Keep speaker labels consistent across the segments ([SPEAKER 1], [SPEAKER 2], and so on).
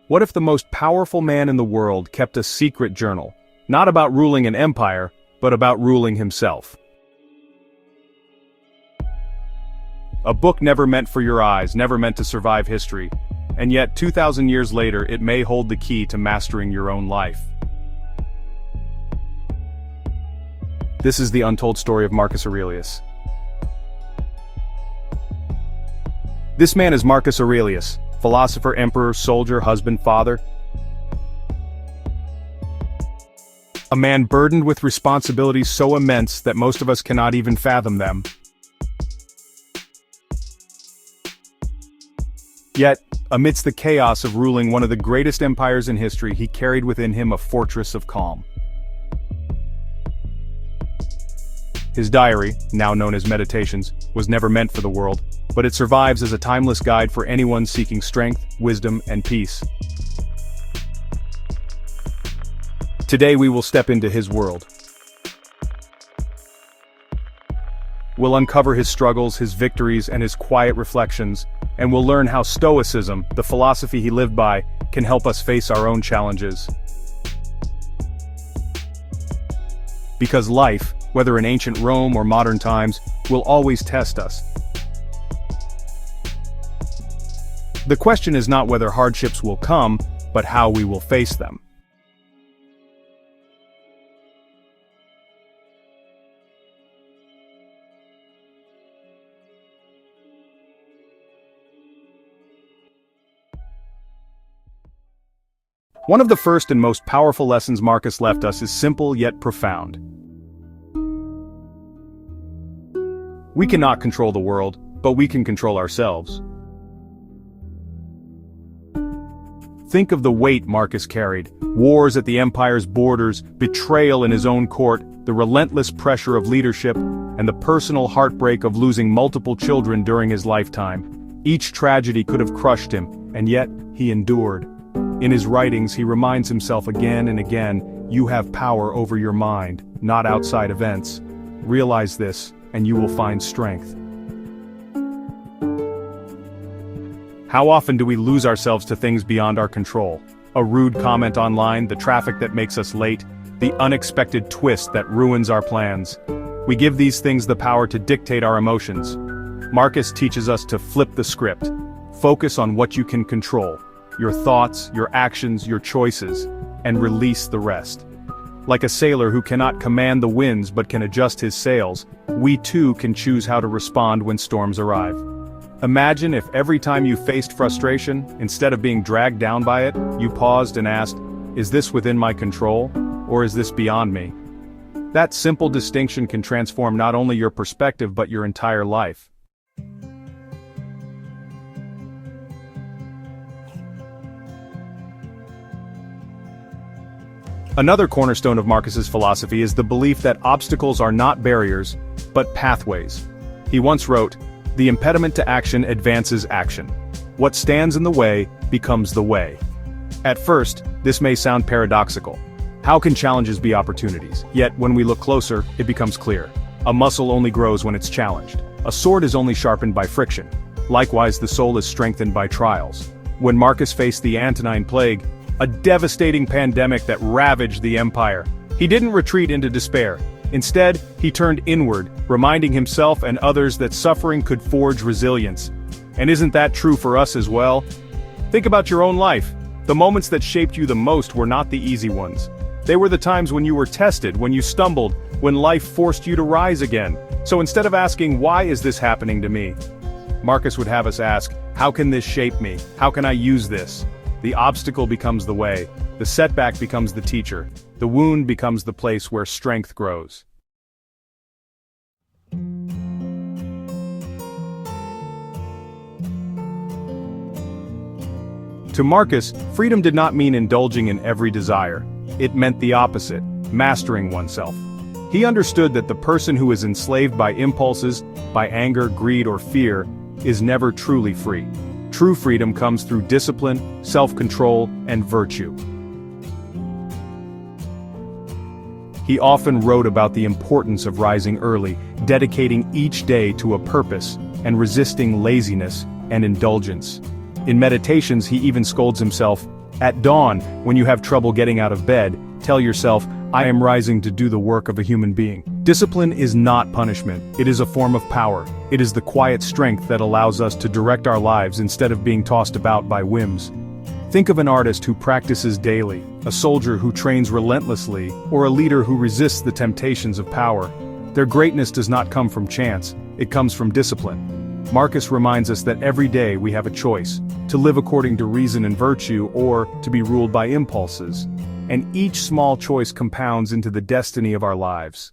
[SPEAKER 1] What if the most powerful man in the world kept a secret journal, not about ruling an empire, but about ruling himself? A book never meant for your eyes, never meant to survive history, and yet 2,000 years later it may hold the key to mastering your own life. This is the untold story of Marcus Aurelius. This man is Marcus Aurelius, philosopher, emperor, soldier, husband, father. A man burdened with responsibilities so immense that most of us cannot even fathom them. Yet, amidst the chaos of ruling one of the greatest empires in history, he carried within him a fortress of calm. His diary, now known as Meditations, was never meant for the world, but it survives as a timeless guide for anyone seeking strength, wisdom, and peace. Today we will step into his world. We'll uncover his struggles, his victories, and his quiet reflections, and we'll learn how Stoicism, the philosophy he lived by, can help us face our own challenges. Because life, whether in ancient Rome or modern times, will always test us. The question is not whether hardships will come, but how we will face them. One of the first and most powerful lessons Marcus left us is simple yet profound. We cannot control the world, but we can control ourselves. Think of the weight Marcus carried: wars at the empire's borders, betrayal in his own court, the relentless pressure of leadership, and the personal heartbreak of losing multiple children during his lifetime. Each tragedy could have crushed him, and yet he endured. In his writings he reminds himself again and again, you have power over your mind, not outside events. Realize this, and you will find strength. How often do we lose ourselves to things beyond our control? A rude comment online, the traffic that makes us late, the unexpected twist that ruins our plans. We give these things the power to dictate our emotions. Marcus teaches us to flip the script. Focus on what you can control, your thoughts, your actions, your choices, and release the rest. Like a sailor who cannot command the winds but can adjust his sails, we too can choose how to respond when storms arrive. Imagine if every time you faced frustration, instead of being dragged down by it, you paused and asked, is this within my control, or is this beyond me? That simple distinction can transform not only your perspective but your entire life. Another cornerstone of Marcus's philosophy is the belief that obstacles are not barriers, but pathways. He once wrote, "The impediment to action advances action. What stands in the way becomes the way." At first, this may sound paradoxical. How can challenges be opportunities? Yet, when we look closer, it becomes clear. A muscle only grows when it's challenged. A sword is only sharpened by friction. Likewise, the soul is strengthened by trials. When Marcus faced the Antonine Plague, a devastating pandemic that ravaged the empire, he didn't retreat into despair. Instead, he turned inward, reminding himself and others that suffering could forge resilience. And isn't that true for us as well? Think about your own life. The moments that shaped you the most were not the easy ones. They were the times when you were tested, when you stumbled, when life forced you to rise again. So instead of asking, why is this happening to me? Marcus would have us ask, how can this shape me? How can I use this? The obstacle becomes the way, the setback becomes the teacher, the wound becomes the place where strength grows. To Marcus, freedom did not mean indulging in every desire. It meant the opposite, mastering oneself. He understood that the person who is enslaved by impulses, by anger, greed, or fear, is never truly free. True freedom comes through discipline, self-control, and virtue. He often wrote about the importance of rising early, dedicating each day to a purpose, and resisting laziness and indulgence. In Meditations, he even scolds himself, At dawn, when you have trouble getting out of bed, tell yourself, I am rising to do the work of a human being. Discipline is not punishment, it is a form of power. It is the quiet strength that allows us to direct our lives instead of being tossed about by whims. Think of an artist who practices daily, a soldier who trains relentlessly, or a leader who resists the temptations of power. Their greatness does not come from chance, it comes from discipline. Marcus reminds us that every day we have a choice, to live according to reason and virtue or to be ruled by impulses. And each small choice compounds into the destiny of our lives.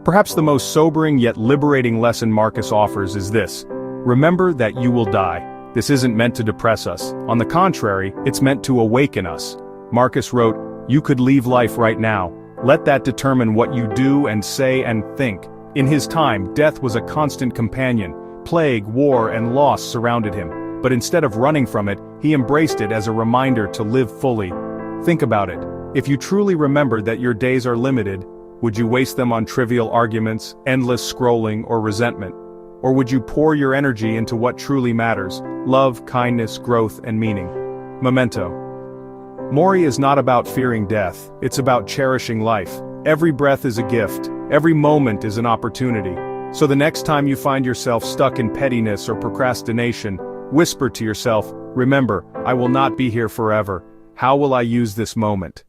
[SPEAKER 1] Perhaps the most sobering yet liberating lesson Marcus offers is this: remember that you will die. This isn't meant to depress us. On the contrary, it's meant to awaken us. Marcus wrote, "You could leave life right now. Let that determine what you do and say and think." In his time, death was a constant companion. Plague, war, and loss surrounded him. But instead of running from it, he embraced it as a reminder to live fully. Think about it. If you truly remembered that your days are limited, would you waste them on trivial arguments, endless scrolling, or resentment? Or would you pour your energy into what truly matters: love, kindness, growth, and meaning? Memento. Mori is not about fearing death, it's about cherishing life. Every breath is a gift, every moment is an opportunity. So the next time you find yourself stuck in pettiness or procrastination, whisper to yourself, remember, I will not be here forever. How will I use this moment?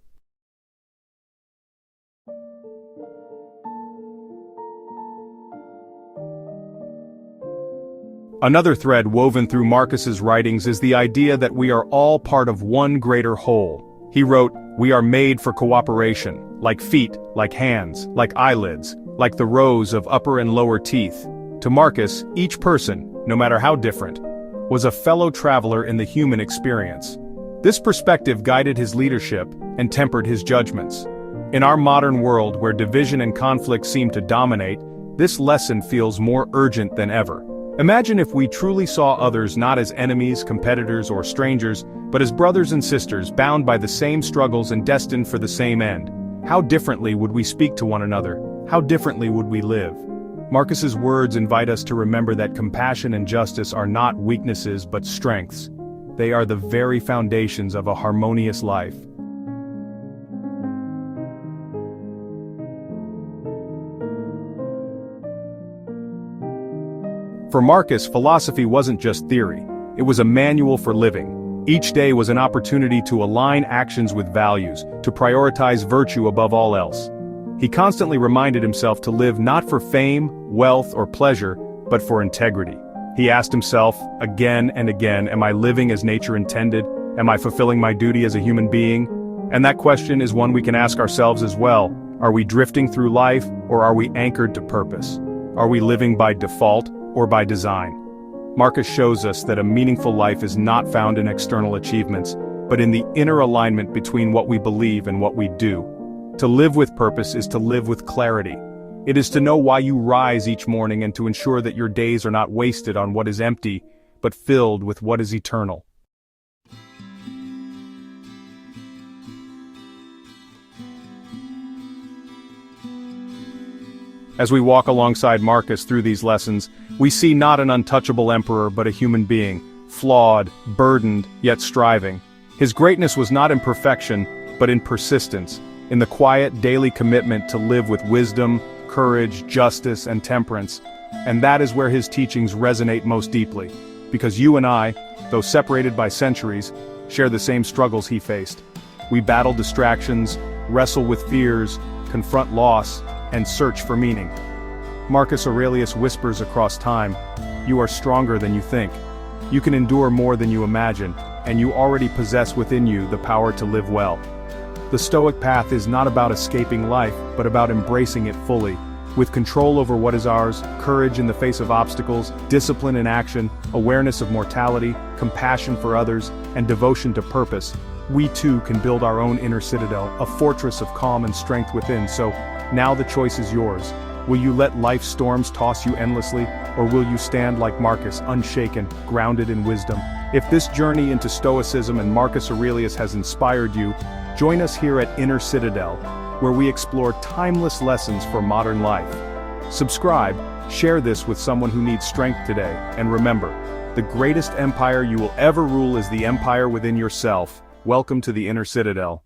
[SPEAKER 1] Another thread woven through Marcus's writings is the idea that we are all part of one greater whole. He wrote, "We are made for cooperation, like feet, like hands, like eyelids, like the rows of upper and lower teeth." To Marcus, each person, no matter how different, was a fellow traveler in the human experience. This perspective guided his leadership and tempered his judgments. In our modern world where division and conflict seem to dominate, this lesson feels more urgent than ever. Imagine if we truly saw others not as enemies, competitors, or strangers, but as brothers and sisters bound by the same struggles and destined for the same end. How differently would we speak to one another? How differently would we live? Marcus's words invite us to remember that compassion and justice are not weaknesses but strengths. They are the very foundations of a harmonious life. For Marcus, philosophy wasn't just theory, it was a manual for living. Each day was an opportunity to align actions with values, to prioritize virtue above all else. He constantly reminded himself to live not for fame, wealth, or pleasure, but for integrity. He asked himself, again and again, am I living as nature intended? Am I fulfilling my duty as a human being? And that question is one we can ask ourselves as well. Are we drifting through life, or are we anchored to purpose? Are we living by default, or by design? Marcus shows us that a meaningful life is not found in external achievements, but in the inner alignment between what we believe and what we do. To live with purpose is to live with clarity. It is to know why you rise each morning and to ensure that your days are not wasted on what is empty, but filled with what is eternal. As we walk alongside Marcus through these lessons, we see not an untouchable emperor but a human being, flawed, burdened, yet striving. His greatness was not in perfection, but in persistence, in the quiet daily commitment to live with wisdom, courage, justice, and temperance. And that is where his teachings resonate most deeply, because you and I, though separated by centuries, share the same struggles he faced. We battle distractions, wrestle with fears, confront loss, and search for meaning. Marcus Aurelius whispers across time, you are stronger than you think. You can endure more than you imagine, and you already possess within you the power to live well. The Stoic path is not about escaping life, but about embracing it fully. With control over what is ours, courage in the face of obstacles, discipline in action, awareness of mortality, compassion for others, and devotion to purpose, we too can build our own inner citadel, a fortress of calm and strength within. So, now the choice is yours. Will you let life's storms toss you endlessly, or will you stand like Marcus, unshaken, grounded in wisdom? If this journey into Stoicism and Marcus Aurelius has inspired you, join us here at Inner Citadel, where we explore timeless lessons for modern life. Subscribe, share this with someone who needs strength today, and remember, the greatest empire you will ever rule is the empire within yourself. Welcome to the inner citadel.